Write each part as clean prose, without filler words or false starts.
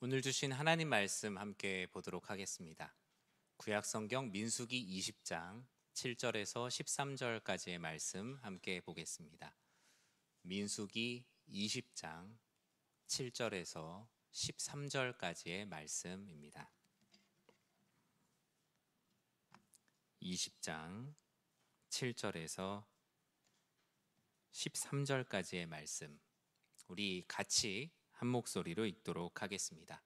오늘 주신 하나님 말씀 함께 보도록 하겠습니다. 구약성경 민수기 20장 7절에서 13절까지의 말씀 함께 보겠습니다. 민수기 20장 7절에서 13절까지의 말씀입니다. 20장 7절에서 13절까지의 말씀, 우리 같이 한 목소리로 읽도록 하겠습니다.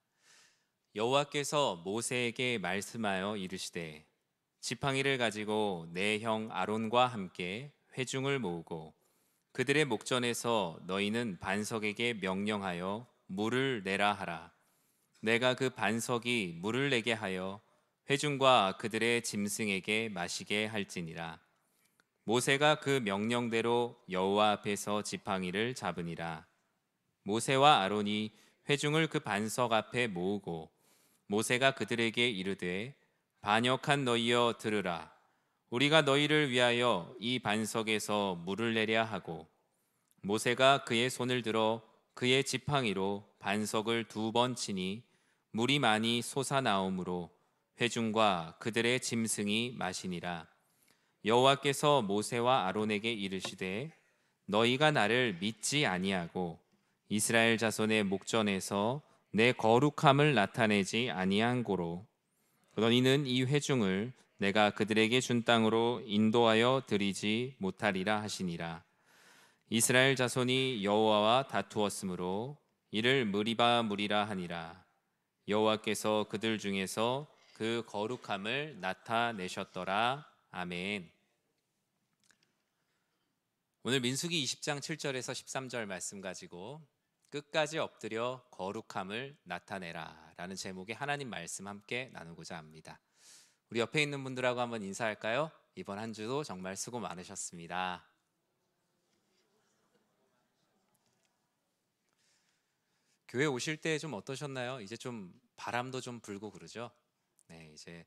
여호와께서 모세에게 말씀하여 이르시되 지팡이를 가지고 내 형 아론과 함께 회중을 모으고 그들의 목전에서 너희는 반석에게 명령하여 물을 내라 하라. 내가 그 반석이 물을 내게 하여 회중과 그들의 짐승에게 마시게 할지니라. 모세가 그 명령대로 여호와 앞에서 지팡이를 잡으니라. 모세와 아론이 회중을 그 반석 앞에 모으고 모세가 그들에게 이르되 반역한 너희여 들으라. 우리가 너희를 위하여 이 반석에서 물을 내려 하고 모세가 그의 손을 들어 그의 지팡이로 반석을 2번 치니 물이 많이 솟아나오므로 회중과 그들의 짐승이 마시니라. 여호와께서 모세와 아론에게 이르시되 너희가 나를 믿지 아니하고 이스라엘 자손의 목전에서 내 거룩함을 나타내지 아니한 고로 너희는 이 회중을 내가 그들에게 준 땅으로 인도하여 드리지 못하리라 하시니라. 이스라엘 자손이 여호와와 다투었으므로 이를 무리바 무리라 하니라. 여호와께서 그들 중에서 그 거룩함을 나타내셨더라. 아멘. 오늘 민수기 20장 7절에서 13절 말씀 가지고 끝까지 엎드려 거룩함을 나타내라 라는 제목의 하나님 말씀 함께 나누고자 합니다. 우리 옆에 있는 분들하고 한번 인사할까요? 이번 한 주도 정말 수고 많으셨습니다. 교회 오실 때 좀 어떠셨나요? 이제 좀 바람도 좀 불고 그러죠? 네, 이제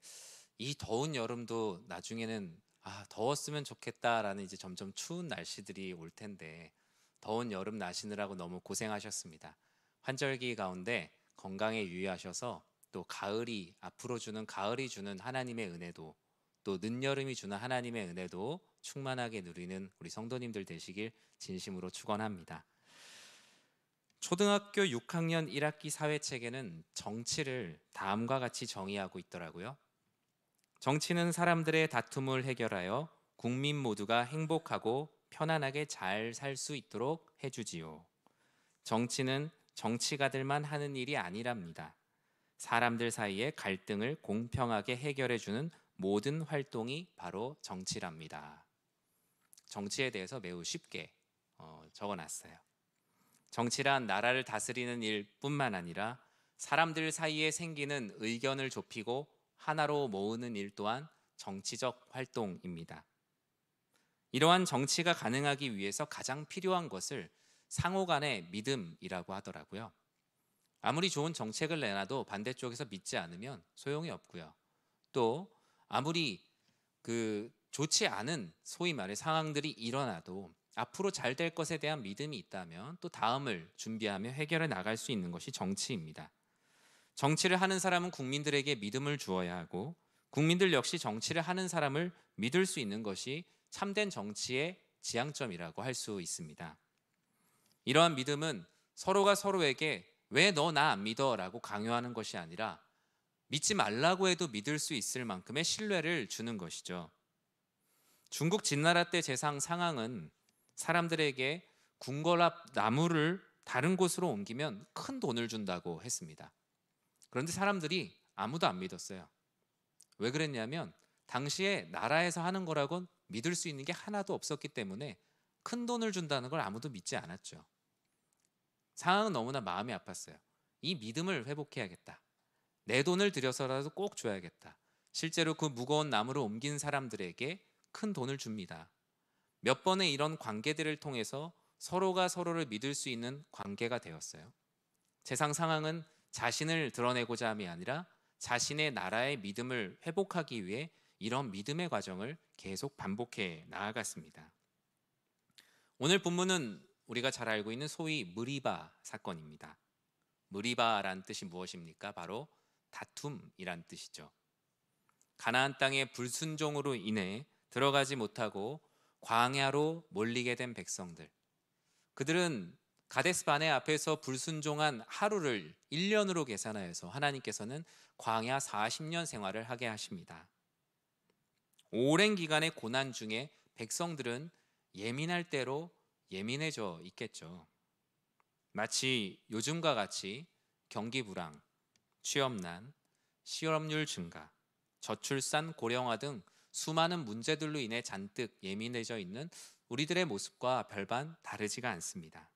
이 더운 여름도 나중에는 더웠으면 좋겠다라는 이제 점점 추운 날씨들이 올 텐데 더운 여름 나시느라고 너무 고생하셨습니다. 환절기 가운데 건강에 유의하셔서 또 가을이 앞으로 주는 가을이 주는 하나님의 은혜도 또 늦여름이 주는 하나님의 은혜도 충만하게 누리는 우리 성도님들 되시길 진심으로 축원합니다. 초등학교 6학년 1학기 사회책에는 정치를 다음과 같이 정의하고 있더라고요. 정치는 사람들의 다툼을 해결하여 국민 모두가 행복하고 편안하게 잘 살 수 있도록 해주지요. 정치는 정치가들만 하는 일이 아니랍니다. 사람들 사이의 갈등을 공평하게 해결해주는 모든 활동이 바로 정치랍니다. 정치에 대해서 매우 쉽게 적어놨어요. 정치란 나라를 다스리는 일뿐만 아니라 사람들 사이에 생기는 의견을 좁히고 하나로 모으는 일 또한 정치적 활동입니다. 이러한 정치가 가능하기 위해서 가장 필요한 것을 상호 간의 믿음이라고 하더라고요. 아무리 좋은 정책을 내놔도 반대쪽에서 믿지 않으면 소용이 없고요. 또 아무리 좋지 않은 소위 말해 상황들이 일어나도 앞으로 잘 될 것에 대한 믿음이 있다면 또 다음을 준비하며 해결해 나갈 수 있는 것이 정치입니다. 정치를 하는 사람은 국민들에게 믿음을 주어야 하고 국민들 역시 정치를 하는 사람을 믿을 수 있는 것이 참된 정치의 지향점이라고 할 수 있습니다. 이러한 믿음은 서로가 서로에게 왜 너 나 안 믿어? 라고 강요하는 것이 아니라 믿지 말라고 해도 믿을 수 있을 만큼의 신뢰를 주는 것이죠. 중국 진나라 때 제상 상황은 사람들에게 궁궐앞 나무를 다른 곳으로 옮기면 큰 돈을 준다고 했습니다. 그런데 사람들이 아무도 안 믿었어요. 왜 그랬냐면 당시에 나라에서 하는 거라곤 믿을 수 있는 게 하나도 없었기 때문에 큰 돈을 준다는 걸 아무도 믿지 않았죠. 상황은 너무나 마음이 아팠어요. 이 믿음을 회복해야겠다. 내 돈을 들여서라도 꼭 줘야겠다. 실제로 그 무거운 나무를 옮긴 사람들에게 큰 돈을 줍니다. 몇 번의 이런 관계들을 통해서 서로가 서로를 믿을 수 있는 관계가 되었어요. 세상 상황은 자신을 드러내고자 함이 아니라 자신의 나라의 믿음을 회복하기 위해 이런 믿음의 과정을 계속 반복해 나아갔습니다. 오늘 본문은 우리가 잘 알고 있는 소위 무리바 사건입니다. 무리바란 뜻이 무엇입니까? 바로 다툼이란 뜻이죠. 가나안 땅의 불순종으로 인해 들어가지 못하고 광야로 몰리게 된 백성들. 그들은 가데스 바네 앞에서 불순종한 하루를 1년으로 계산하여서 하나님께서는 광야 40년 생활을 하게 하십니다. 오랜 기간의 고난 중에 백성들은 예민할 대로 예민해져 있겠죠. 마치 요즘과 같이 경기 불황, 취업난, 실업률 증가, 저출산, 고령화 등 수많은 문제들로 인해 잔뜩 예민해져 있는 우리들의 모습과 별반 다르지가 않습니다.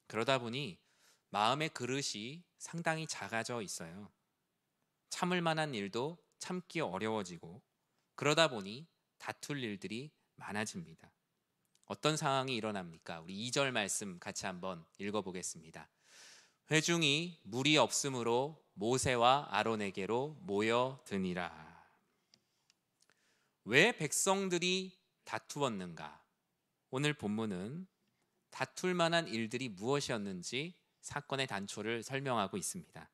그러다 보니 마음의 그릇이 상당히 작아져 있어요. 참을 만한 일도 참기 어려워지고, 그러다 보니 다툴 일들이 많아집니다. 어떤 상황이 일어납니까? 우리 2절 말씀 같이 한번 읽어보겠습니다. 회중이 물이 없으므로 모세와 아론에게로 모여드니라. 왜 백성들이 다투었는가? 오늘 본문은 다툴 만한 일들이 무엇이었는지 사건의 단초를 설명하고 있습니다.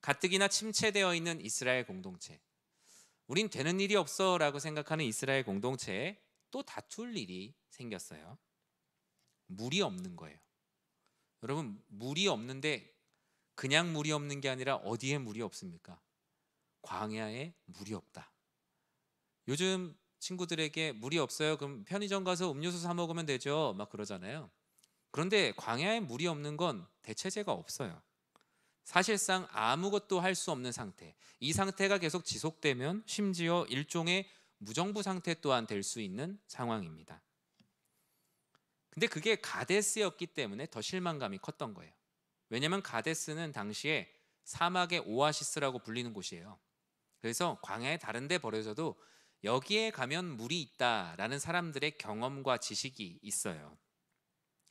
가뜩이나 침체되어 있는 이스라엘 공동체, 우린 되는 일이 없어 라고 생각하는 이스라엘 공동체에 또 다툴 일이 생겼어요. 물이 없는 거예요. 여러분, 물이 없는데 그냥 물이 없는 게 아니라 어디에 물이 없습니까? 광야에 물이 없다. 요즘 친구들에게 물이 없어요. 그럼 편의점 가서 음료수 사 먹으면 되죠. 막 그러잖아요. 그런데 광야에 물이 없는 건 대체제가 없어요. 사실상 아무것도 할 수 없는 상태. 이 상태가 계속 지속되면 심지어 일종의 무정부 상태 또한 될 수 있는 상황입니다. 근데 그게 가데스였기 때문에 더 실망감이 컸던 거예요. 왜냐하면 가데스는 당시에 사막의 오아시스라고 불리는 곳이에요. 그래서 광야의 다른 데 버려져도 여기에 가면 물이 있다라는 사람들의 경험과 지식이 있어요.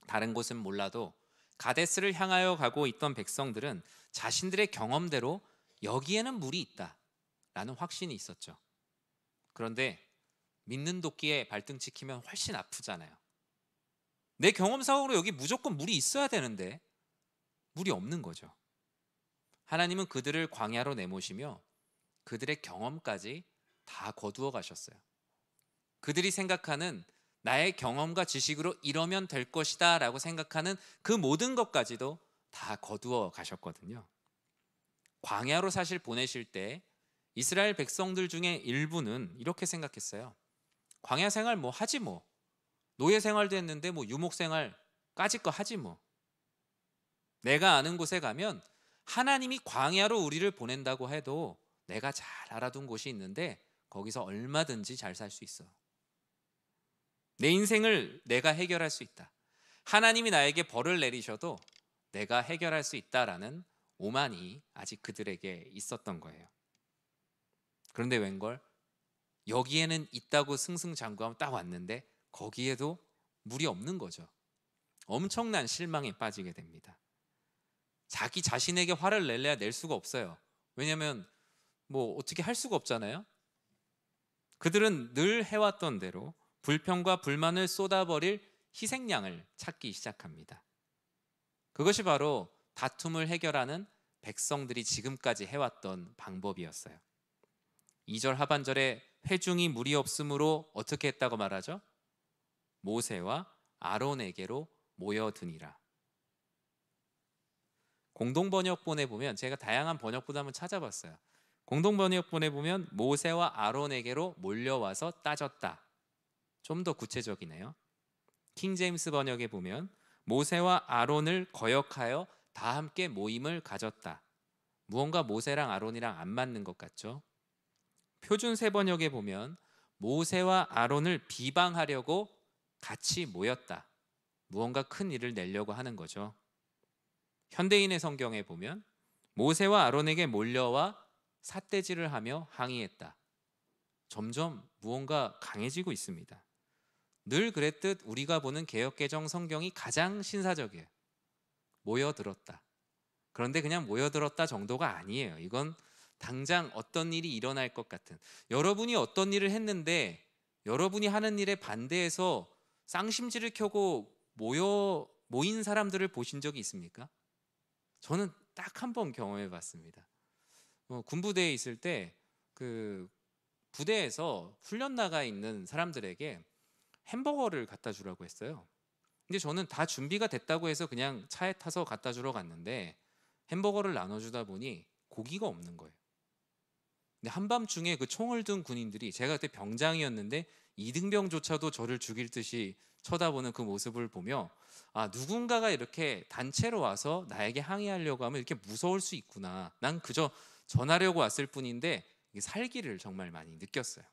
다른 곳은 몰라도 가데스를 향하여 가고 있던 백성들은 자신들의 경험대로 여기에는 물이 있다라는 확신이 있었죠. 그런데 믿는 도끼에 발등 찍히면 훨씬 아프잖아요. 내 경험상으로 여기 무조건 물이 있어야 되는데 물이 없는 거죠. 하나님은 그들을 광야로 내모시며 그들의 경험까지 다 거두어 가셨어요. 그들이 생각하는 나의 경험과 지식으로 이러면 될 것이다 라고 생각하는 그 모든 것까지도 다 거두어 가셨거든요. 광야로 사실 보내실 때 이스라엘 백성들 중에 일부는 이렇게 생각했어요. 광야 생활 뭐 하지 뭐. 노예 생활도 했는데 뭐 유목 생활까지 거 하지 뭐. 내가 아는 곳에 가면 하나님이 광야로 우리를 보낸다고 해도 내가 잘 알아둔 곳이 있는데 거기서 얼마든지 잘 살 수 있어. 내 인생을 내가 해결할 수 있다. 하나님이 나에게 벌을 내리셔도 내가 해결할 수 있다라는 오만이 아직 그들에게 있었던 거예요. 그런데 웬걸 여기에는 있다고 승승장구하면 딱 왔는데 거기에도 물이 없는 거죠. 엄청난 실망에 빠지게 됩니다. 자기 자신에게 화를 낼래야 낼 수가 없어요. 왜냐하면 뭐 어떻게 할 수가 없잖아요. 그들은 늘 해왔던 대로 불평과 불만을 쏟아버릴 희생양을 찾기 시작합니다. 그것이 바로 다툼을 해결하는 백성들이 지금까지 해왔던 방법이었어요. 2절 하반절에 회중이 물이 없으므로 어떻게 했다고 말하죠? 모세와 아론에게로 모여드니라. 공동번역본에 보면, 제가 다양한 번역본 한번 찾아봤어요. 공동번역본에 보면 모세와 아론에게로 몰려와서 따졌다. 좀 더 구체적이네요. 킹제임스 번역에 보면 모세와 아론을 거역하여 다 함께 모임을 가졌다. 무언가 모세랑 아론이랑 안 맞는 것 같죠? 표준 세번역에 보면 모세와 아론을 비방하려고 같이 모였다. 무언가 큰 일을 내려고 하는 거죠. 현대인의 성경에 보면 모세와 아론에게 몰려와 삿대질을 하며 항의했다. 점점 무언가 강해지고 있습니다. 늘 그랬듯 우리가 보는 개역개정 성경이 가장 신사적이에요. 모여들었다. 그런데 그냥 모여들었다 정도가 아니에요. 이건 당장 어떤 일이 일어날 것 같은, 여러분이 어떤 일을 했는데 여러분이 하는 일에 반대해서 쌍심지를 켜고 모인 사람들을 보신 적이 있습니까? 저는 딱 한 번 경험해 봤습니다. 군부대에 있을 때 그 부대에서 훈련 나가 있는 사람들에게 햄버거를 갖다 주라고 했어요. 근데 저는 다 준비가 됐다고 해서 그냥 차에 타서 갖다 주러 갔는데 햄버거를 나눠주다 보니 고기가 없는 거예요. 근데 한밤중에 그 총을 든 군인들이, 제가 그때 병장이었는데 이등병조차도 저를 죽일 듯이 쳐다보는 그 모습을 보며, 아, 누군가가 이렇게 단체로 와서 나에게 항의하려고 하면 이렇게 무서울 수 있구나. 난 그저 전하려고 왔을 뿐인데 이게 살기를 정말 많이 느꼈어요.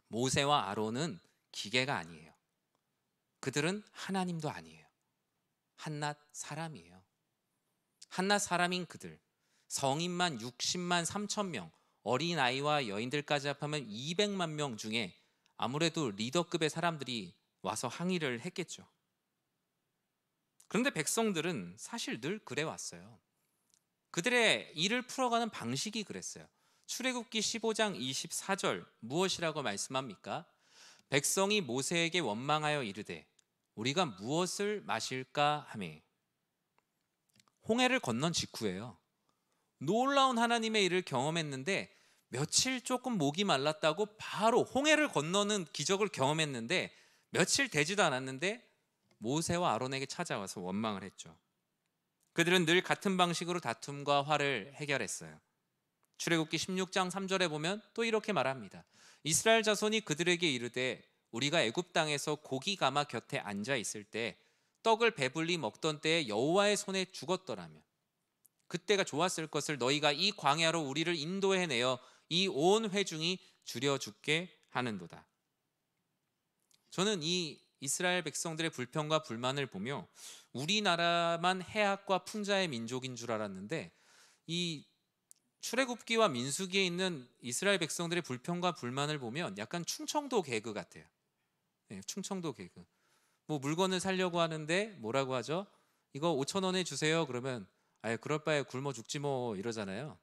모세와 아론은 기계가 아니에요. 그들은 하나님도 아니에요. 한낱 사람이에요. 한낱 사람인 그들, 성인만 60만 3천 명, 어린아이와 여인들까지 합하면 200만 명 중에 아무래도 리더급의 사람들이 와서 항의를 했겠죠. 그런데 백성들은 사실 늘 그래 왔어요. 그들의 일을 풀어가는 방식이 그랬어요. 출애굽기 15장 24절 무엇이라고 말씀합니까? 백성이 모세에게 원망하여 이르되 우리가 무엇을 마실까 하매. 홍해를 건넌 직후예요. 놀라운 하나님의 일을 경험했는데 며칠 조금 목이 말랐다고 바로 홍해를 건너는 기적을 경험했는데 며칠 되지도 않았는데 모세와 아론에게 찾아와서 원망을 했죠. 그들은 늘 같은 방식으로 다툼과 화를 해결했어요. 출애굽기 16장 3절에 보면 또 이렇게 말합니다. 이스라엘 자손이 그들에게 이르되 우리가 애굽 땅에서 고기 가마 곁에 앉아 있을 때 떡을 배불리 먹던 때에 여호와의 손에 죽었더라면 그때가 좋았을 것을 너희가 이 광야로 우리를 인도해내어 이 온 회중이 줄여 죽게 하는도다. 저는 이 이스라엘 백성들의 불평과 불만을 보며 우리나라만 해악과 풍자의 민족인 줄 알았는데 이 출애굽기와 민수기에 있는 이스라엘 백성들의 불평과 불만을 보면 약간 충청도 개그 같아요. 네, 충청도 개그. 뭐 물건을 사려고 하는데 뭐라고 하죠? 이거 5천 원에 주세요. 그러면 아예 그럴 바에 굶어 죽지 뭐 이러잖아요.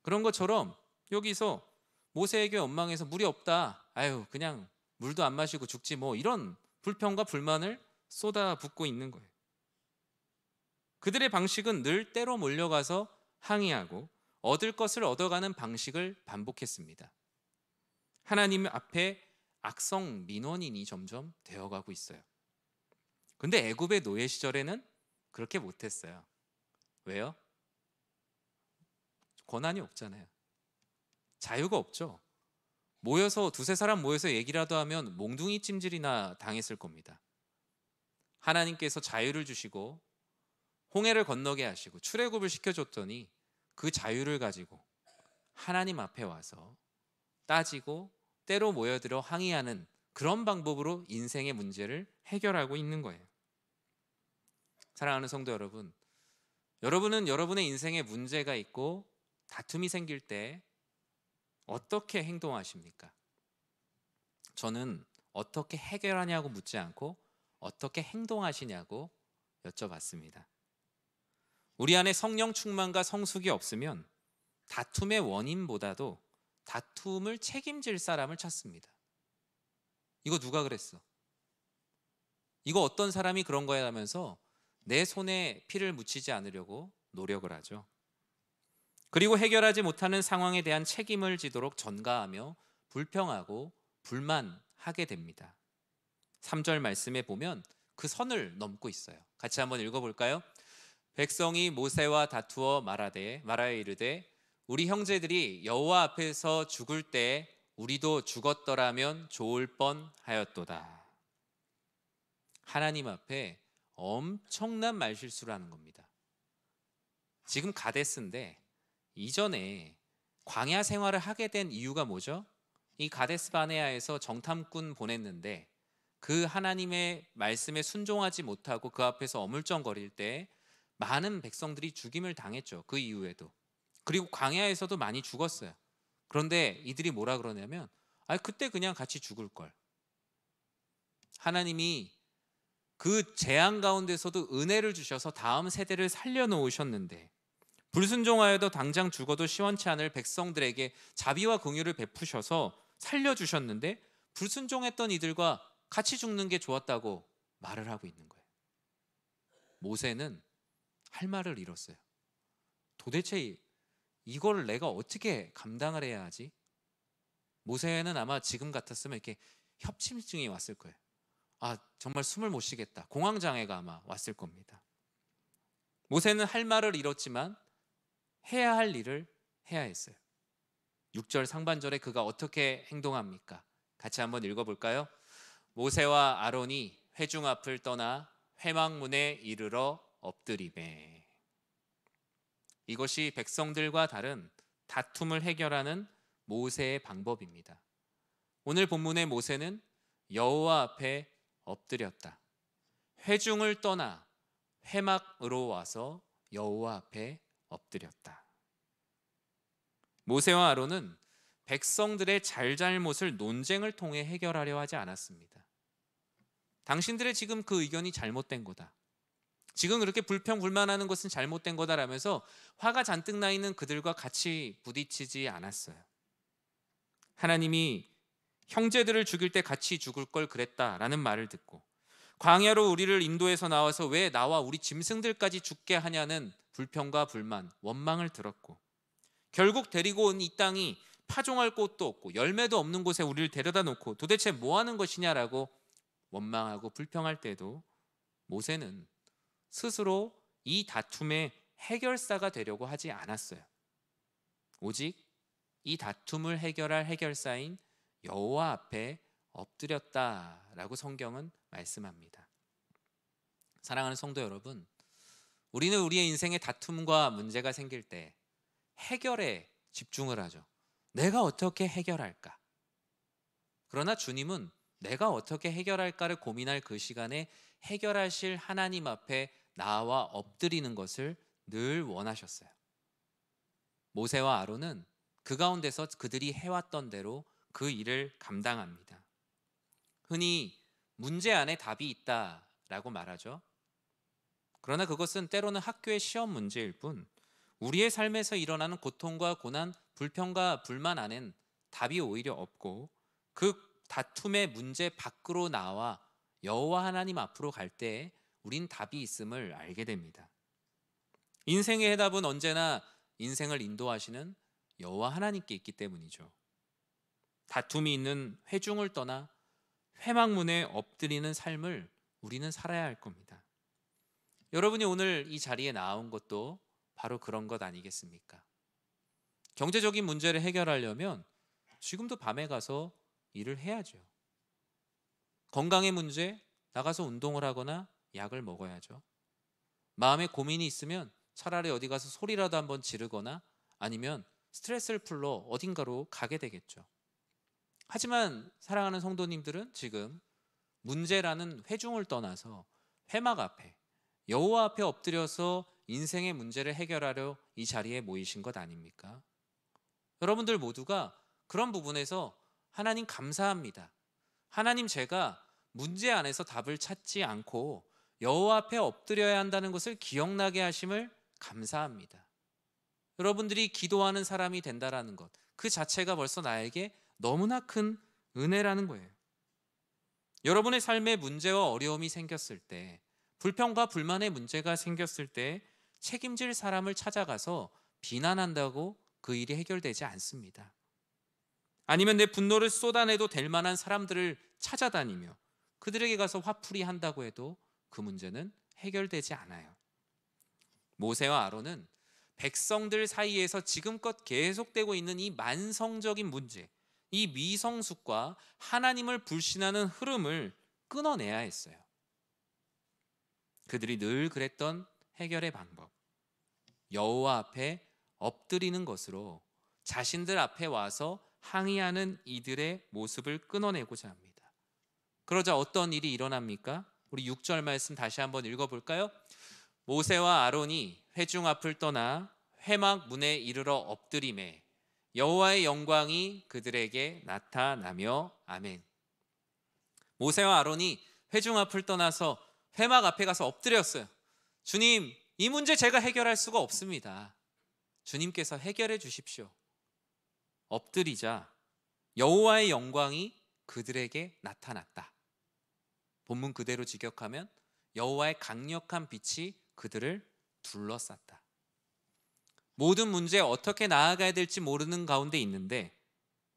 그런 것처럼 여기서 모세에게 원망해서 물이 없다. 아유 그냥 물도 안 마시고 죽지 뭐, 이런 불평과 불만을 쏟아붓고 있는 거예요. 그들의 방식은 늘 때로 몰려가서 항의하고 얻을 것을 얻어가는 방식을 반복했습니다. 하나님 앞에 악성 민원인이 점점 되어가고 있어요. 근데 애굽의 노예 시절에는 그렇게 못했어요. 왜요? 권한이 없잖아요. 자유가 없죠. 모여서 두세 사람 모여서 얘기라도 하면 몽둥이 찜질이나 당했을 겁니다. 하나님께서 자유를 주시고 홍해를 건너게 하시고 출애굽을 시켜줬더니 그 자유를 가지고 하나님 앞에 와서 따지고 때로 모여들어 항의하는 그런 방법으로 인생의 문제를 해결하고 있는 거예요. 사랑하는 성도 여러분, 여러분은 여러분의 인생에 문제가 있고 다툼이 생길 때 어떻게 행동하십니까? 저는 어떻게 해결하냐고 묻지 않고 어떻게 행동하시냐고 여쭤봤습니다. 우리 안에 성령 충만과 성숙이 없으면 다툼의 원인보다도 다툼을 책임질 사람을 찾습니다. 이거 누가 그랬어? 이거 어떤 사람이 그런 거야 하면서 내 손에 피를 묻히지 않으려고 노력을 하죠. 그리고 해결하지 못하는 상황에 대한 책임을 지도록 전가하며 불평하고 불만하게 됩니다. 3절 말씀에 보면 그 선을 넘고 있어요. 같이 한번 읽어볼까요? 백성이 모세와 다투어 말하여 이르되 우리 형제들이 여호와 앞에서 죽을 때 우리도 죽었더라면 좋을 뻔하였도다. 하나님 앞에 엄청난 말실수를 하는 겁니다. 지금 가데스인데 이전에 광야 생활을 하게 된 이유가 뭐죠? 이 가데스 바네아에서 정탐꾼 보냈는데 그 하나님의 말씀에 순종하지 못하고 그 앞에서 어물쩡거릴 때 많은 백성들이 죽임을 당했죠. 그 이후에도. 그리고 광야에서도 많이 죽었어요. 그런데 이들이 뭐라 그러냐면 그때 그냥 같이 죽을 걸. 하나님이 그 재앙 가운데서도 은혜를 주셔서 다음 세대를 살려놓으셨는데 불순종하여도 당장 죽어도 시원치 않을 백성들에게 자비와 긍휼을 베푸셔서 살려주셨는데 불순종했던 이들과 같이 죽는 게 좋았다고 말을 하고 있는 거예요. 모세는 할 말을 잃었어요. 도대체 이걸 내가 어떻게 감당을 해야 하지? 모세는 아마 지금 같았으면 이렇게 협심증이 왔을 거예요. 정말 숨을 못 쉬겠다. 공황장애가 아마 왔을 겁니다. 모세는 할 말을 잃었지만 해야 할 일을 해야 했어요. 6절 상반절에 그가 어떻게 행동합니까? 같이 한번 읽어볼까요? 모세와 아론이 회중 앞을 떠나 회막문에 이르러 엎드리매. 이것이 백성들과 다른 다툼을 해결하는 모세의 방법입니다. 오늘 본문의 모세는 여호와 앞에 엎드렸다. 회중을 떠나 회막으로 와서 여호와 앞에 엎드렸다. 모세와 아론은 백성들의 잘잘못을 논쟁을 통해 해결하려 하지 않았습니다. 당신들의 지금 그 의견이 잘못된 거다. 지금 그렇게 불평불만하는 것은 잘못된 거다라면서 화가 잔뜩 나 있는 그들과 같이 부딪히지 않았어요. 하나님이 형제들을 죽일 때 같이 죽을 걸 그랬다라는 말을 듣고 광야로 우리를 인도해서 나와서 왜 나와 우리 짐승들까지 죽게 하냐는 불평과 불만, 원망을 들었고 결국 데리고 온 이 땅이 파종할 곳도 없고 열매도 없는 곳에 우리를 데려다 놓고 도대체 뭐 하는 것이냐라고 원망하고 불평할 때도 모세는 스스로 이 다툼의 해결사가 되려고 하지 않았어요. 오직 이 다툼을 해결할 해결사인 여호와 앞에 엎드렸다라고 성경은 말씀합니다. 사랑하는 성도 여러분, 우리는 우리의 인생에 다툼과 문제가 생길 때 해결에 집중을 하죠. 내가 어떻게 해결할까? 그러나 주님은 내가 어떻게 해결할까를 고민할 그 시간에 해결하실 하나님 앞에 나와 엎드리는 것을 늘 원하셨어요. 모세와 아론은 그 가운데서 그들이 해왔던 대로 그 일을 감당합니다. 흔히 문제 안에 답이 있다라고 말하죠. 그러나 그것은 때로는 학교의 시험 문제일 뿐 우리의 삶에서 일어나는 고통과 고난, 불평과 불만 안엔 답이 오히려 없고 그 다툼의 문제 밖으로 나와 여호와 하나님 앞으로 갈 때 우린 답이 있음을 알게 됩니다. 인생의 해답은 언제나 인생을 인도하시는 여호와 하나님께 있기 때문이죠. 다툼이 있는 회중을 떠나 회막문에 엎드리는 삶을 우리는 살아야 할 겁니다. 여러분이 오늘 이 자리에 나온 것도 바로 그런 것 아니겠습니까? 경제적인 문제를 해결하려면 지금도 밤에 가서 일을 해야죠. 건강의 문제, 나가서 운동을 하거나 약을 먹어야죠. 마음에 고민이 있으면 차라리 어디 가서 소리라도 한번 지르거나 아니면 스트레스를 풀러 어딘가로 가게 되겠죠. 하지만 사랑하는 성도님들은 지금 문제라는 회중을 떠나서 회막 앞에 여호와 앞에 엎드려서 인생의 문제를 해결하려 이 자리에 모이신 것 아닙니까? 여러분들 모두가 그런 부분에서 하나님 감사합니다. 하나님, 제가 문제 안에서 답을 찾지 않고 여호와 앞에 엎드려야 한다는 것을 기억나게 하심을 감사합니다. 여러분들이 기도하는 사람이 된다라는 것, 그 자체가 벌써 나에게 너무나 큰 은혜라는 거예요. 여러분의 삶에 문제와 어려움이 생겼을 때, 불평과 불만의 문제가 생겼을 때 책임질 사람을 찾아가서 비난한다고 그 일이 해결되지 않습니다. 아니면 내 분노를 쏟아내도 될 만한 사람들을 찾아다니며 그들에게 가서 화풀이 한다고 해도 그 문제는 해결되지 않아요. 모세와 아론은 백성들 사이에서 지금껏 계속되고 있는 이 만성적인 문제, 이 미성숙과 하나님을 불신하는 흐름을 끊어내야 했어요. 그들이 늘 그랬던 해결의 방법, 여호와 앞에 엎드리는 것으로 자신들 앞에 와서 항의하는 이들의 모습을 끊어내고자 합니다. 그러자 어떤 일이 일어납니까? 우리 6절 말씀 다시 한번 읽어볼까요? 모세와 아론이 회중 앞을 떠나 회막 문에 이르러 엎드리매 여호와의 영광이 그들에게 나타나며. 아멘. 모세와 아론이 회중 앞을 떠나서 회막 앞에 가서 엎드렸어요. 주님, 이 문제 제가 해결할 수가 없습니다. 주님께서 해결해 주십시오. 엎드리자 여호와의 영광이 그들에게 나타났다. 본문 그대로 직역하면 여호와의 강력한 빛이 그들을 둘러쌌다. 모든 문제에 어떻게 나아가야 될지 모르는 가운데 있는데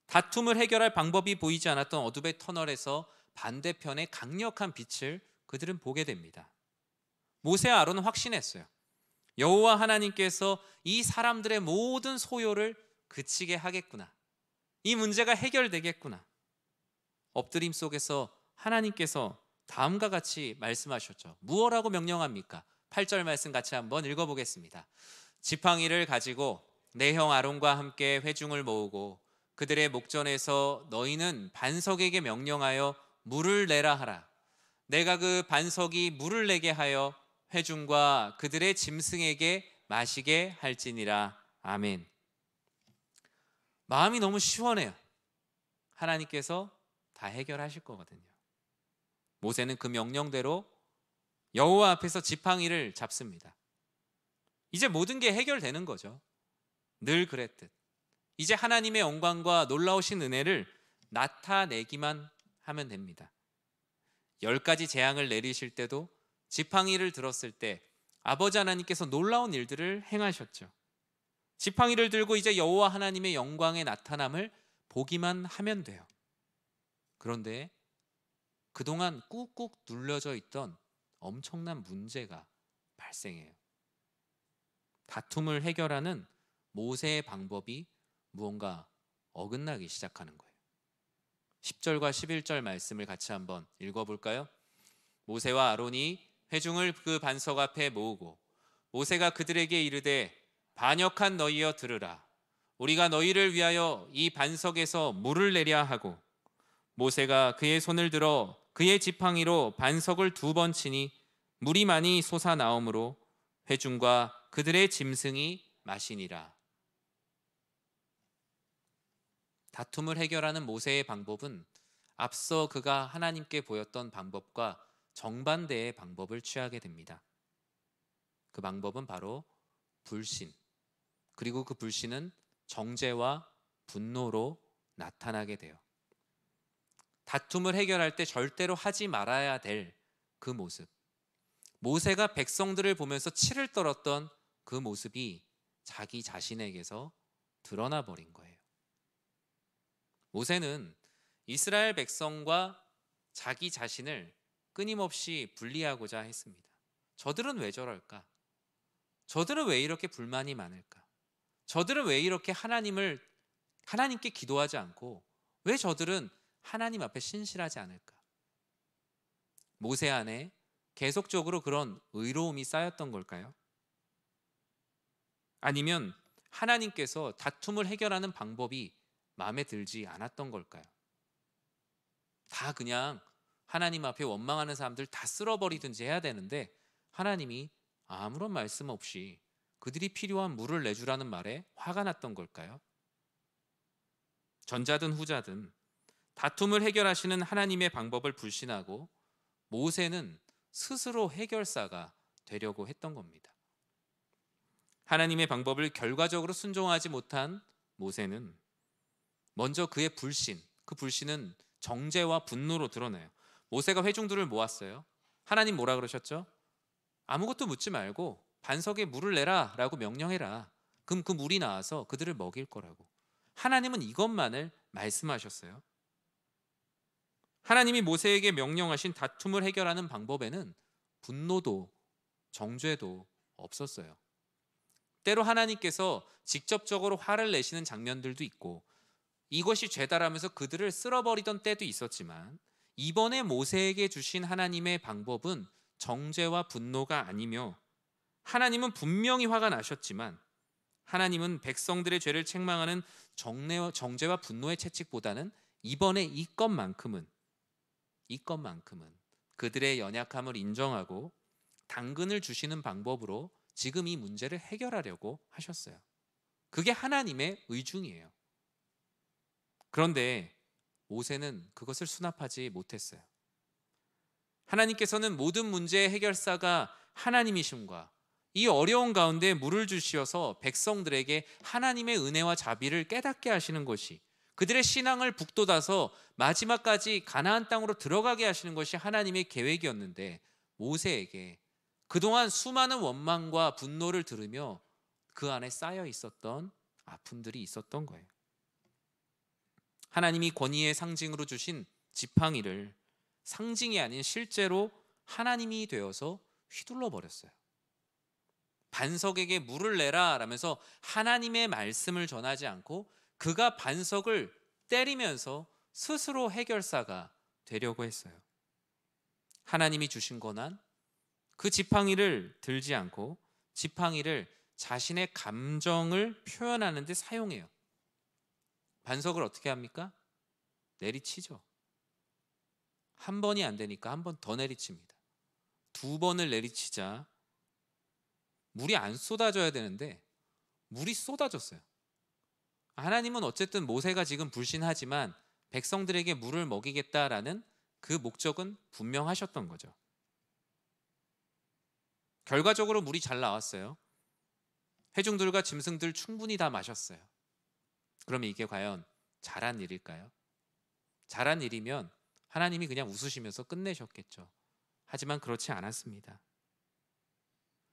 다툼을 해결할 방법이 보이지 않았던 어둠의 터널에서 반대편에 강력한 빛을 그들은 보게 됩니다. 모세와 아론은 확신했어요. 여호와 하나님께서 이 사람들의 모든 소요를 그치게 하겠구나. 이 문제가 해결되겠구나. 엎드림 속에서 하나님께서 다음과 같이 말씀하셨죠. 무엇라고 명령합니까? 8절 말씀 같이 한번 읽어보겠습니다. 지팡이를 가지고 내 형 아론과 함께 회중을 모으고 그들의 목전에서 너희는 반석에게 명령하여 물을 내라 하라. 내가 그 반석이 물을 내게 하여 회중과 그들의 짐승에게 마시게 할지니라. 아멘. 마음이 너무 시원해요. 하나님께서 다 해결하실 거거든요. 모세는 그 명령대로 여호와 앞에서 지팡이를 잡습니다. 이제 모든 게 해결되는 거죠. 늘 그랬듯 이제 하나님의 영광과 놀라우신 은혜를 나타내기만 하면 됩니다. 10가지 재앙을 내리실 때도 지팡이를 들었을 때 아버지 하나님께서 놀라운 일들을 행하셨죠. 지팡이를 들고 이제 여호와 하나님의 영광의 나타남을 보기만 하면 돼요. 그런데 그동안 꾹꾹 눌려져 있던 엄청난 문제가 발생해요. 다툼을 해결하는 모세의 방법이 무언가 어긋나기 시작하는 거예요. 10절과 11절 말씀을 같이 한번 읽어볼까요? 모세와 아론이 회중을 그 반석 앞에 모으고 모세가 그들에게 이르되 반역한 너희여 들으라. 우리가 너희를 위하여 이 반석에서 물을 내랴 하고 모세가 그의 손을 들어 그의 지팡이로 반석을 2번 치니 물이 많이 솟아나오므로 회중과 그들의 짐승이 마시니라. 다툼을 해결하는 모세의 방법은 앞서 그가 하나님께 보였던 방법과 정반대의 방법을 취하게 됩니다. 그 방법은 바로 불신, 그리고 그 불신은 정죄와 분노로 나타나게 돼요. 다툼을 해결할 때 절대로 하지 말아야 될 그 모습, 모세가 백성들을 보면서 치를 떨었던 그 모습이 자기 자신에게서 드러나 버린 거예요. 모세는 이스라엘 백성과 자기 자신을 끊임없이 분리하고자 했습니다. 저들은 왜 저럴까? 저들은 왜 이렇게 불만이 많을까? 저들은 왜 이렇게 하나님께 기도하지 않고 왜 저들은 하나님 앞에 신실하지 않을까? 모세 안에 계속적으로 그런 의로움이 쌓였던 걸까요? 아니면 하나님께서 다툼을 해결하는 방법이 마음에 들지 않았던 걸까요? 다 그냥 하나님 앞에 원망하는 사람들 다 쓸어버리든지 해야 되는데 하나님이 아무런 말씀 없이 그들이 필요한 물을 내주라는 말에 화가 났던 걸까요? 전자든 후자든 다툼을 해결하시는 하나님의 방법을 불신하고 모세는 스스로 해결사가 되려고 했던 겁니다. 하나님의 방법을 결과적으로 순종하지 못한 모세는 먼저 그의 불신, 그 불신은 정죄와 분노로 드러나요. 모세가 회중들을 모았어요. 하나님 뭐라 그러셨죠? 아무것도 묻지 말고 반석에 물을 내라 라고 명령해라. 그럼 그 물이 나와서 그들을 먹일 거라고. 하나님은 이것만을 말씀하셨어요. 하나님이 모세에게 명령하신 다툼을 해결하는 방법에는 분노도 정죄도 없었어요. 때로 하나님께서 직접적으로 화를 내시는 장면들도 있고 이것이 죄다라면서 그들을 쓸어버리던 때도 있었지만 이번에 모세에게 주신 하나님의 방법은 정죄와 분노가 아니며 하나님은 분명히 화가 나셨지만 하나님은 백성들의 죄를 책망하는 정죄와 분노의 채찍보다는 이번에 이것만큼은 그들의 연약함을 인정하고 당근을 주시는 방법으로 지금 이 문제를 해결하려고 하셨어요. 그게 하나님의 의중이에요. 그런데 모세는 그것을 수납하지 못했어요. 하나님께서는 모든 문제의 해결사가 하나님이심과 이 어려운 가운데 물을 주시어서 백성들에게 하나님의 은혜와 자비를 깨닫게 하시는 것이, 그들의 신앙을 북돋아서 마지막까지 가나안 땅으로 들어가게 하시는 것이 하나님의 계획이었는데 모세에게 그동안 수많은 원망과 분노를 들으며 그 안에 쌓여 있었던 아픔들이 있었던 거예요. 하나님이 권위의 상징으로 주신 지팡이를 상징이 아닌 실제로 하나님이 되어서 휘둘러 버렸어요. 반석에게 물을 내라 라면서 하나님의 말씀을 전하지 않고 그가 반석을 때리면서 스스로 해결사가 되려고 했어요. 하나님이 주신 권한, 그 지팡이를 들지 않고 지팡이를 자신의 감정을 표현하는 데 사용해요. 반석을 어떻게 합니까? 내리치죠. 한 번이 안 되니까 한 번 더 내리칩니다. 두 번을 내리치자 물이 안 쏟아져야 되는데 물이 쏟아졌어요. 하나님은 어쨌든 모세가 지금 불신하지만 백성들에게 물을 먹이겠다라는 그 목적은 분명하셨던 거죠. 결과적으로 물이 잘 나왔어요. 회중들과 짐승들 충분히 다 마셨어요. 그럼 이게 과연 잘한 일일까요? 잘한 일이면 하나님이 그냥 웃으시면서 끝내셨겠죠. 하지만 그렇지 않았습니다.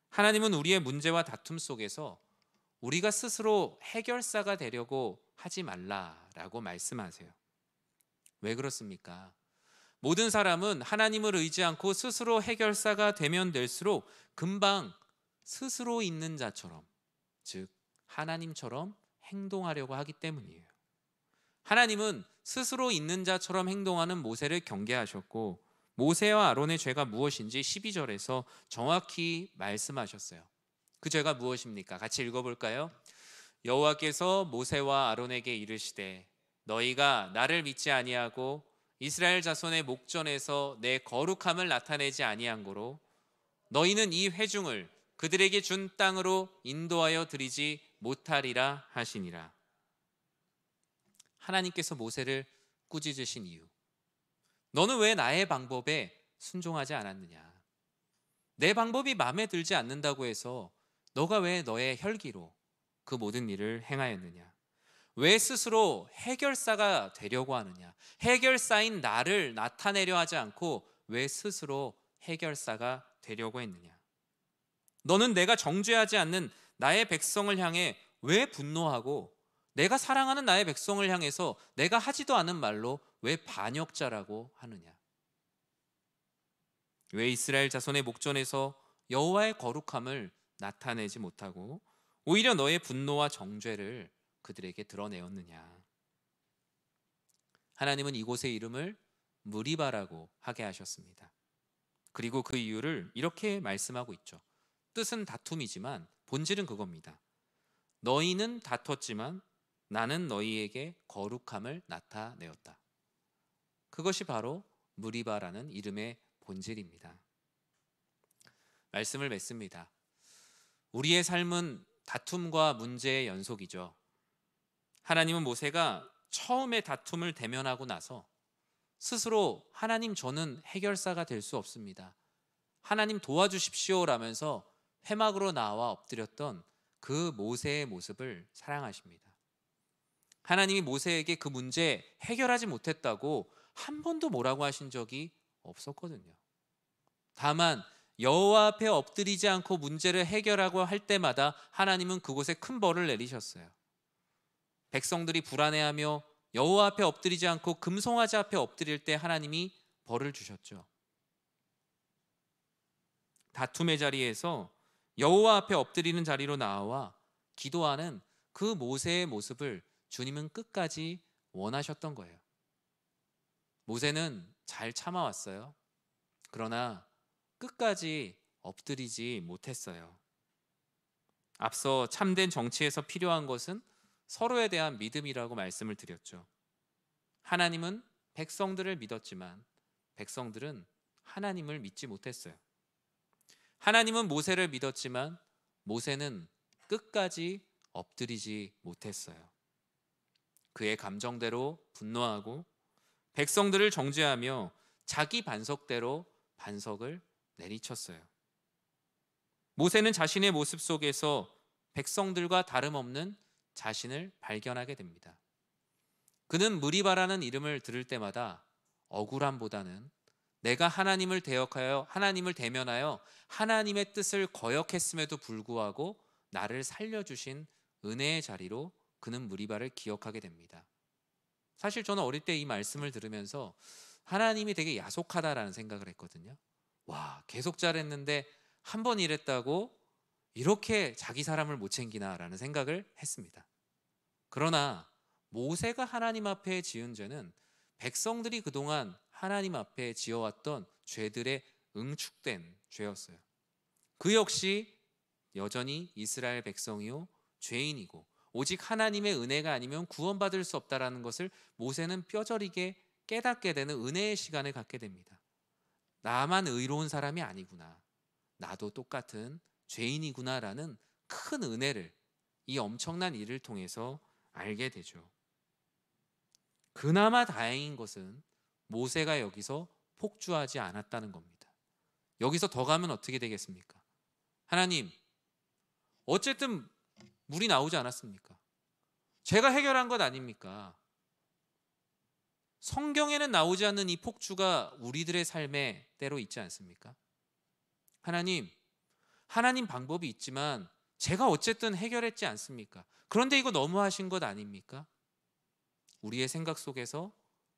하나님은 우리의 문제와 다툼 속에서 우리가 스스로 해결사가 되려고 하지 말라라고 말씀하세요. 왜 그렇습니까? 모든 사람은 하나님을 의지 않고 스스로 해결사가 되면 될수록 금방 스스로 있는 자처럼, 즉 하나님처럼 행동하려고 하기 때문이에요. 하나님은 스스로 있는 자처럼 행동하는 모세를 경계하셨고 모세와 아론의 죄가 무엇인지 12절에서 정확히 말씀하셨어요. 그 죄가 무엇입니까? 같이 읽어볼까요? 여호와께서 모세와 아론에게 이르시되 너희가 나를 믿지 아니하고 이스라엘 자손의 목전에서 내 거룩함을 나타내지 아니한 고로 너희는 이 회중을 그들에게 준 땅으로 인도하여 드리지 못하리라 하시니라. 하나님께서 모세를 꾸짖으신 이유, 너는 왜 나의 방법에 순종하지 않았느냐? 내 방법이 마음에 들지 않는다고 해서 너가 왜 너의 혈기로 그 모든 일을 행하였느냐? 왜 스스로 해결사가 되려고 하느냐? 해결사인 나를 나타내려 하지 않고 왜 스스로 해결사가 되려고 했느냐? 너는 내가 정죄하지 않는 나의 백성을 향해 왜 분노하고 내가 사랑하는 나의 백성을 향해서 내가 하지도 않은 말로 왜 반역자라고 하느냐? 왜 이스라엘 자손의 목전에서 여호와의 거룩함을 나타내지 못하고 오히려 너의 분노와 정죄를 그들에게 드러내었느냐? 하나님은 이곳의 이름을 무리바라고 하게 하셨습니다. 그리고 그 이유를 이렇게 말씀하고 있죠. 뜻은 다툼이지만 본질은 그겁니다. 너희는 다퉜지만 나는 너희에게 거룩함을 나타내었다. 그것이 바로 무리바라는 이름의 본질입니다. 말씀을 맺습니다. 우리의 삶은 다툼과 문제의 연속이죠. 하나님은 모세가 처음에 다툼을 대면하고 나서 스스로 하나님 저는 해결사가 될 수 없습니다. 하나님 도와주십시오 라면서 회막으로 나와 엎드렸던 그 모세의 모습을 사랑하십니다. 하나님이 모세에게 그 문제 해결하지 못했다고 한 번도 뭐라고 하신 적이 없었거든요. 다만 여호와 앞에 엎드리지 않고 문제를 해결하고 할 때마다 하나님은 그곳에 큰 벌을 내리셨어요. 백성들이 불안해하며 여호와 앞에 엎드리지 않고 금송아지 앞에 엎드릴 때 하나님이 벌을 주셨죠. 다툼의 자리에서 여호와 앞에 엎드리는 자리로 나와 기도하는 그 모세의 모습을 주님은 끝까지 원하셨던 거예요. 모세는 잘 참아왔어요. 그러나 끝까지 엎드리지 못했어요. 앞서 참된 정치에서 필요한 것은 서로에 대한 믿음이라고 말씀을 드렸죠. 하나님은 백성들을 믿었지만 백성들은 하나님을 믿지 못했어요. 하나님은 모세를 믿었지만 모세는 끝까지 엎드리지 못했어요. 그의 감정대로 분노하고 백성들을 정죄하며 자기 반석대로 반석을 내리쳤어요. 모세는 자신의 모습 속에서 백성들과 다름없는 자신을 발견하게 됩니다. 그는 무리바라는 이름을 들을 때마다 억울함보다는 내가 하나님을 대역하여 하나님을 대면하여 하나님의 뜻을 거역했음에도 불구하고 나를 살려주신 은혜의 자리로 그는 무리바를 기억하게 됩니다. 사실 저는 어릴 때 이 말씀을 들으면서 하나님이 되게 야속하다라는 생각을 했거든요. 와, 계속 잘했는데 한 번 이랬다고 이렇게 자기 사람을 못 챙기나라는 생각을 했습니다. 그러나 모세가 하나님 앞에 지은 죄는 백성들이 그동안 하나님 앞에 지어왔던 죄들의 응축된 죄였어요. 그 역시 여전히 이스라엘 백성이요 죄인이고 오직 하나님의 은혜가 아니면 구원받을 수 없다라는 것을 모세는 뼈저리게 깨닫게 되는 은혜의 시간을 갖게 됩니다. 나만 의로운 사람이 아니구나, 나도 똑같은 죄인이구나라는 큰 은혜를 이 엄청난 일을 통해서 알게 되죠. 그나마 다행인 것은 모세가 여기서 폭주하지 않았다는 겁니다. 여기서 더 가면 어떻게 되겠습니까? 하나님, 어쨌든 물이 나오지 않았습니까? 제가 해결한 것 아닙니까? 성경에는 나오지 않는 이 폭주가 우리들의 삶에 때로 있지 않습니까? 하나님 방법이 있지만 제가 어쨌든 해결했지 않습니까? 그런데 이거 너무하신 것 아닙니까? 우리의 생각 속에서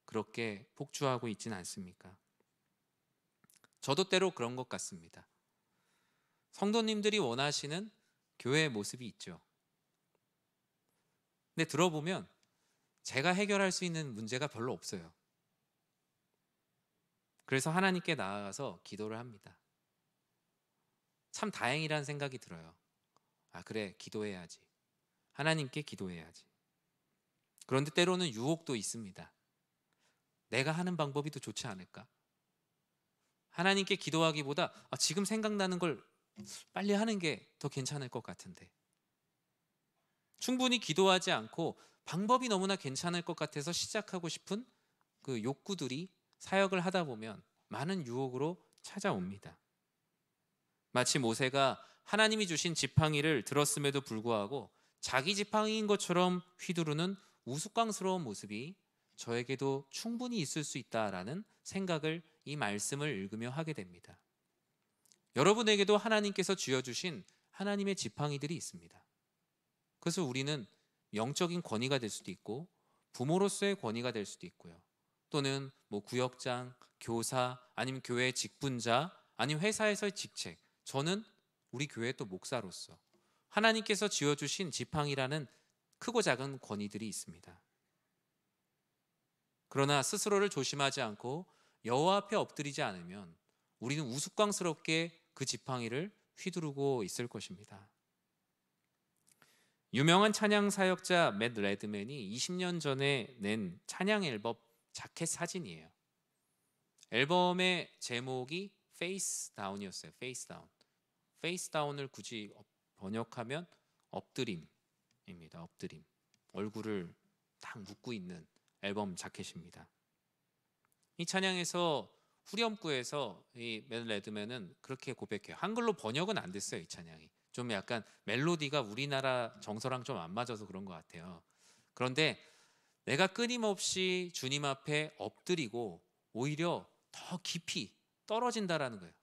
그렇게 폭주하고 있지는 않습니까? 저도 때로 그런 것 같습니다. 성도님들이 원하시는 교회의 모습이 있죠. 근데 들어보면 제가 해결할 수 있는 문제가 별로 없어요. 그래서 하나님께 나아가서 기도를 합니다. 참 다행이라는 생각이 들어요. 아, 그래, 기도해야지. 하나님께 기도해야지. 그런데 때로는 유혹도 있습니다. 내가 하는 방법이 더 좋지 않을까? 하나님께 기도하기보다 지금 생각나는 걸 빨리 하는 게 더 괜찮을 것 같은데, 충분히 기도하지 않고 방법이 너무나 괜찮을 것 같아서 시작하고 싶은 그 욕구들이 사역을 하다 보면 많은 유혹으로 찾아옵니다. 마치 모세가 하나님이 주신 지팡이를 들었음에도 불구하고 자기 지팡이인 것처럼 휘두르는 우스꽝스러운 모습이 저에게도 충분히 있을 수 있다라는 생각을 이 말씀을 읽으며 하게 됩니다. 여러분에게도 하나님께서 쥐어주신 하나님의 지팡이들이 있습니다. 그래서 우리는 영적인 권위가 될 수도 있고 부모로서의 권위가 될 수도 있고요. 또는 구역장, 교사, 아니면 교회 직분자, 아니면 회사에서의 직책. 저는 우리 교회 또 목사로서 하나님께서 지어주신 지팡이라는 크고 작은 권위들이 있습니다. 그러나 스스로를 조심하지 않고 여호와 앞에 엎드리지 않으면 우리는 우스꽝스럽게 그 지팡이를 휘두르고 있을 것입니다. 유명한 찬양 사역자 맷 레드맨이 20년 전에 낸 찬양 앨범 자켓 사진이에요. 앨범의 제목이 페이스 다운이었어요. 페이스 다운. 페이스 다운을 굳이 번역하면 엎드림입니다. 엎드림. 얼굴을 딱 묶고 있는 앨범 자켓입니다. 이 찬양에서 후렴구에서 이 맷 레드맨은 그렇게 고백해요. 한글로 번역은 안 됐어요. 이 찬양이 좀 약간 멜로디가 우리나라 정서랑 좀 안 맞아서 그런 것 같아요. 그런데 내가 끊임없이 주님 앞에 엎드리고 오히려 더 깊이 떨어진다라는 거예요.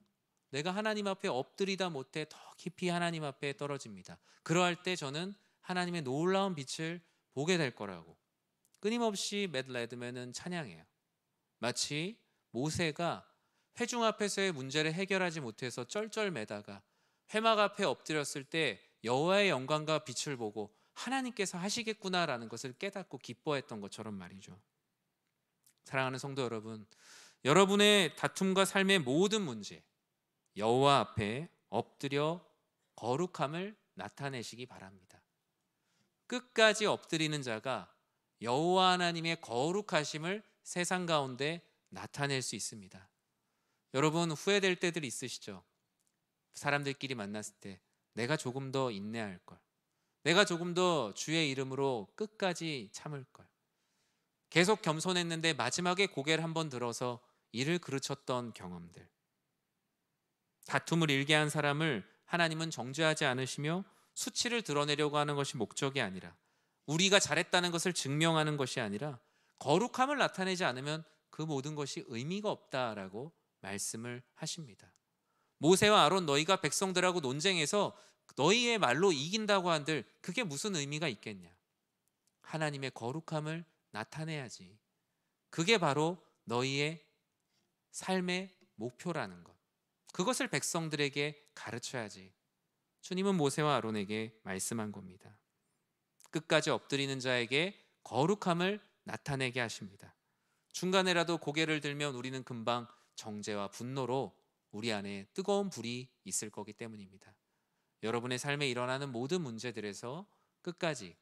내가 하나님 앞에 엎드리다 못해 더 깊이 하나님 앞에 떨어집니다. 그러할 때 저는 하나님의 놀라운 빛을 보게 될 거라고 끊임없이 맷 레드맨은 찬양해요. 마치 모세가 회중 앞에서의 문제를 해결하지 못해서 쩔쩔매다가 회막 앞에 엎드렸을 때 여호와의 영광과 빛을 보고 하나님께서 하시겠구나라는 것을 깨닫고 기뻐했던 것처럼 말이죠. 사랑하는 성도 여러분, 여러분의 다툼과 삶의 모든 문제, 여호와 앞에 엎드려 거룩함을 나타내시기 바랍니다. 끝까지 엎드리는 자가 여호와 하나님의 거룩하심을 세상 가운데 나타낼 수 있습니다. 여러분, 후회될 때들이 있으시죠? 사람들끼리 만났을 때 내가 조금 더 인내할 걸, 내가 조금 더 주의 이름으로 끝까지 참을 걸, 계속 겸손했는데 마지막에 고개를 한번 들어서 이를 그르쳤던 경험들. 다툼을 일게 한 사람을 하나님은 정죄하지 않으시며 수치를 드러내려고 하는 것이 목적이 아니라, 우리가 잘했다는 것을 증명하는 것이 아니라 거룩함을 나타내지 않으면 그 모든 것이 의미가 없다라고 말씀을 하십니다. 모세와 아론, 너희가 백성들하고 논쟁해서 너희의 말로 이긴다고 한들 그게 무슨 의미가 있겠냐? 하나님의 거룩함을 나타내야지. 그게 바로 너희의 삶의 목표라는 것. 그것을 백성들에게 가르쳐야지. 주님은 모세와 아론에게 말씀한 겁니다. 끝까지 엎드리는 자에게 거룩함을 나타내게 하십니다. 중간에라도 고개를 들면 우리는 금방 정죄와 분노로 우리 안에 뜨거운 불이 있을 거기 때문입니다. 여러분의 삶에 일어나는 모든 문제들에서 끝까지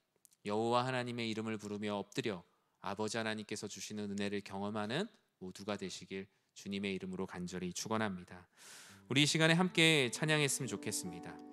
여호와 하나님의 이름을 부르며 엎드려 아버지 하나님께서 주시는 은혜를 경험하는 모두가 되시길 주님의 이름으로 간절히 축원합니다. 우리 이 시간에 함께 찬양했으면 좋겠습니다.